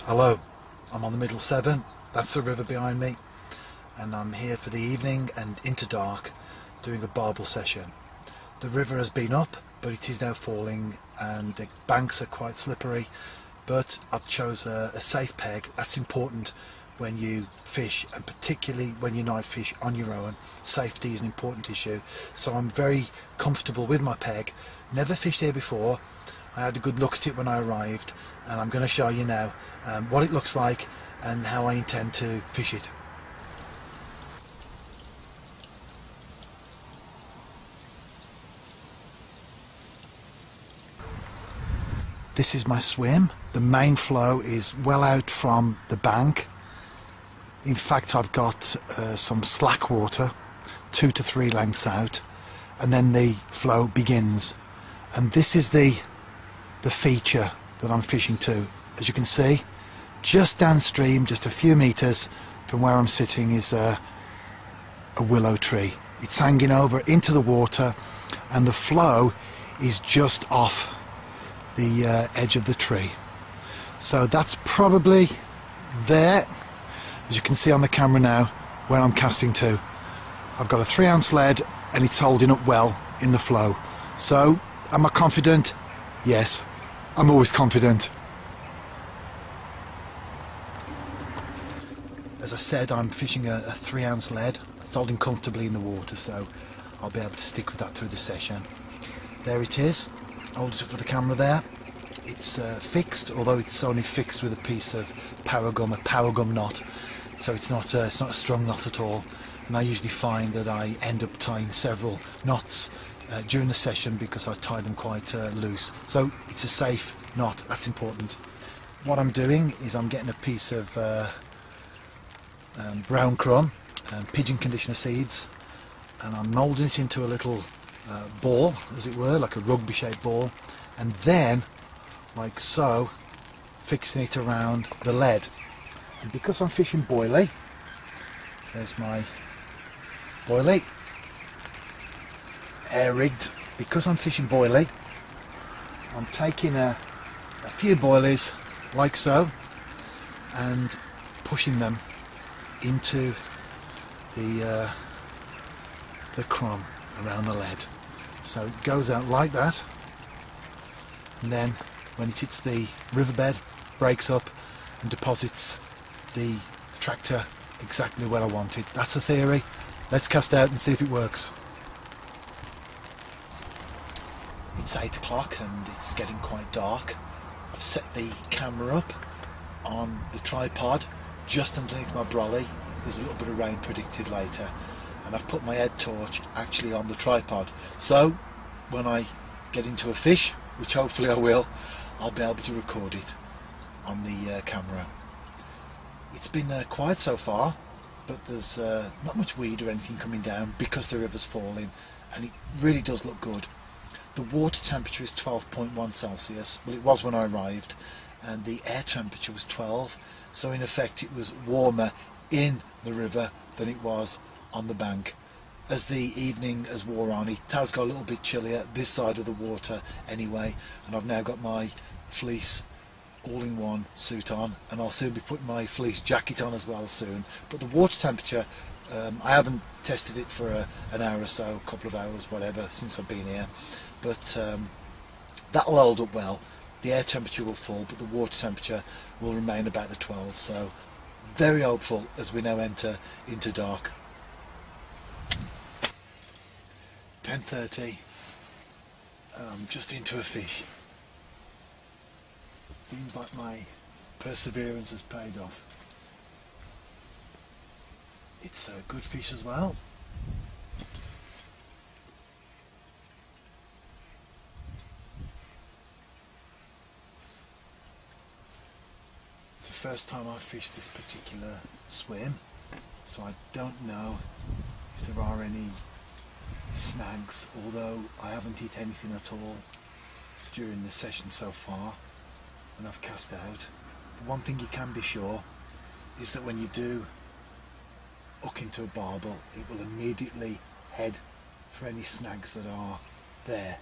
Hello, I'm on the Middle Severn, that's the river behind me, and I'm here for the evening and into dark doing a barbel session. The river has been up, but it is now falling and the banks are quite slippery, but I've chose a safe peg. That's important when you fish, and particularly when you night fish on your own. Safety is an important issue, so I'm very comfortable with my peg. Never fished here before. I had a good look at it when I arrived, and I'm going to show you now what it looks like and how I intend to fish it. This is my swim. The main flow is well out from the bank. In fact, I've got some slack water, 2 to 3 lengths out, and then the flow begins. And this is the feature that I'm fishing to. As you can see, just downstream, just a few meters from where I'm sitting, is a willow tree. It's hanging over into the water, and the flow is just off the edge of the tree. So that's probably there, as you can see on the camera now, where I'm casting to. I've got a 3-ounce lead and it's holding up well in the flow. So am I confident? Yes, I'm always confident. As I said, I'm fishing a 3-ounce lead. It's holding comfortably in the water, so I'll be able to stick with that through the session. There it is. Hold it up for the camera there. It's fixed, although it's only fixed with a piece of power gum knot, so it's not a strong knot at all. And I usually find that I end up tying several knots during the session because I tie them quite loose. So it's a safe knot, that's important. What I'm doing is I'm getting a piece of brown crumb and pigeon conditioner seeds, and I'm moulding it into a little ball, as it were, like a rugby shaped ball, and then, like so, fixing it around the lead. And because I'm fishing boilie, there's my boilie, air rigged. Because I'm fishing boilie, I'm taking a few boilies, like so, and pushing them into the crumb around the lead. So it goes out like that, and then when it hits the riverbed, breaks up and deposits the attractor exactly where I want it. That's the theory. Let's cast out and see if it works. It's 8 o'clock and it's getting quite dark. I've set the camera up on the tripod just underneath my brolly. There's a little bit of rain predicted later, and I've put my head torch actually on the tripod, so when I get into a fish, which hopefully I will, I'll be able to record it on the camera. It's been quiet so far, but there's not much weed or anything coming down because the river's falling, and it really does look good. The water temperature is 12.1 Celsius, well, it was when I arrived, and the air temperature was 12, so in effect it was warmer in the river than it was on the bank. As the evening has wore on, it has got a little bit chillier this side of the water anyway, and I've now got my fleece all-in-one suit on, and I'll soon be putting my fleece jacket on as well soon. But the water temperature, I haven't tested it for an hour or so, a couple of hours, whatever, since I've been here, but that'll hold up well. The air temperature will fall, but the water temperature will remain about the 12, so very hopeful as we now enter into dark. 10:30, and I'm just into a fish. Seems like my perseverance has paid off. It's a good fish as well. It's the first time I've fished this particular swim, so I don't know if there are any snags, although I haven't hit anything at all during the session so far when I've cast out. But one thing you can be sure is that when you do hook into a barbel, it will immediately head for any snags that are there.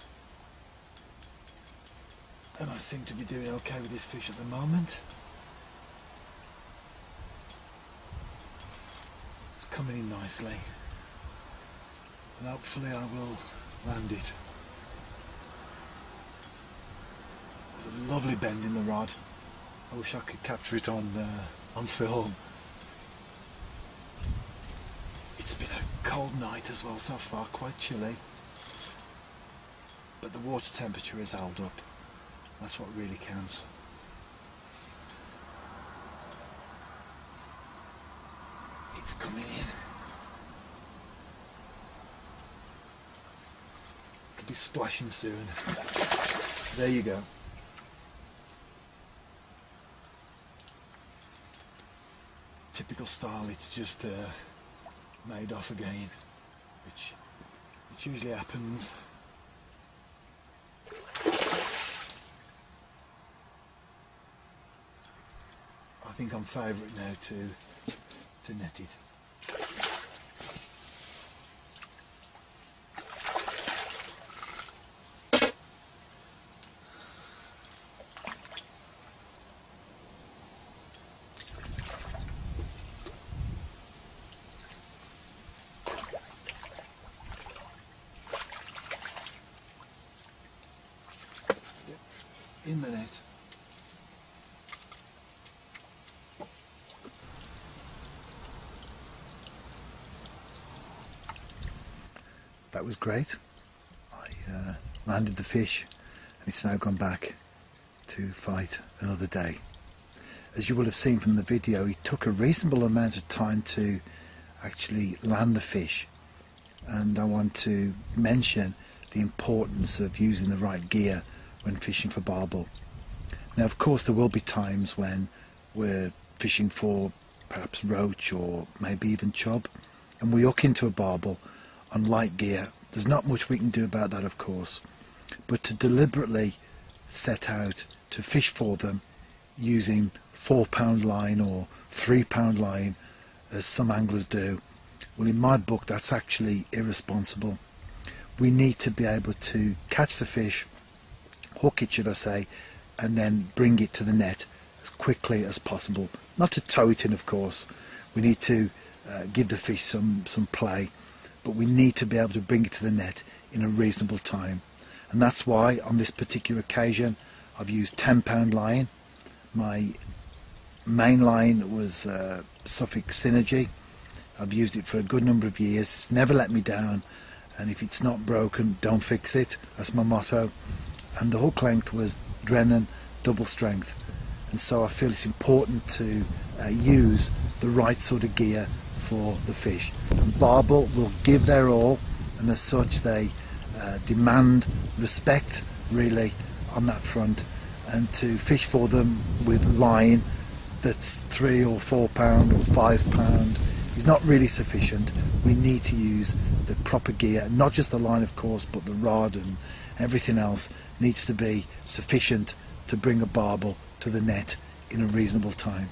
And I seem to be doing okay with this fish at the moment. coming in nicely, and hopefully I will land it. There's a lovely bend in the rod. I wish I could capture it on film. It's been a cold night as well so far, quite chilly, but the water temperature has held up. That's what really counts. It's coming in. It'll be splashing soon. There you go. Typical style, it's just made off again, which usually happens. I think I'm favourite now to net it. In the net. That was great. I landed the fish and it's now gone back to fight another day. As you will have seen from the video, it took a reasonable amount of time to actually land the fish, and I want to mention the importance of using the right gear when fishing for barbel. Now of course there will be times when we're fishing for perhaps roach or maybe even chub and we hook into a barbel on light gear. There's not much we can do about that of course, but to deliberately set out to fish for them using 4-pound line or 3-pound line as some anglers do, well in my book that's actually irresponsible. We need to be able to catch the fish, hook it should I say, and then bring it to the net as quickly as possible. Not to tow it in of course, we need to give the fish some play, but we need to be able to bring it to the net in a reasonable time. And that's why on this particular occasion I've used 10-pound line. My main line was Suffolk Synergy. I've used it for a good number of years, it's never let me down, and if it's not broken don't fix it, that's my motto. And the hook length was Drennan double strength, and so I feel it's important to use the right sort of gear for the fish. And barbel will give their all, and as such they demand respect really on that front, and to fish for them with line that's 3 or 4 pound or 5 pound is not really sufficient. We need to use the proper gear, not just the line of course, but the rod and everything else needs to be sufficient to bring a barbel to the net in a reasonable time.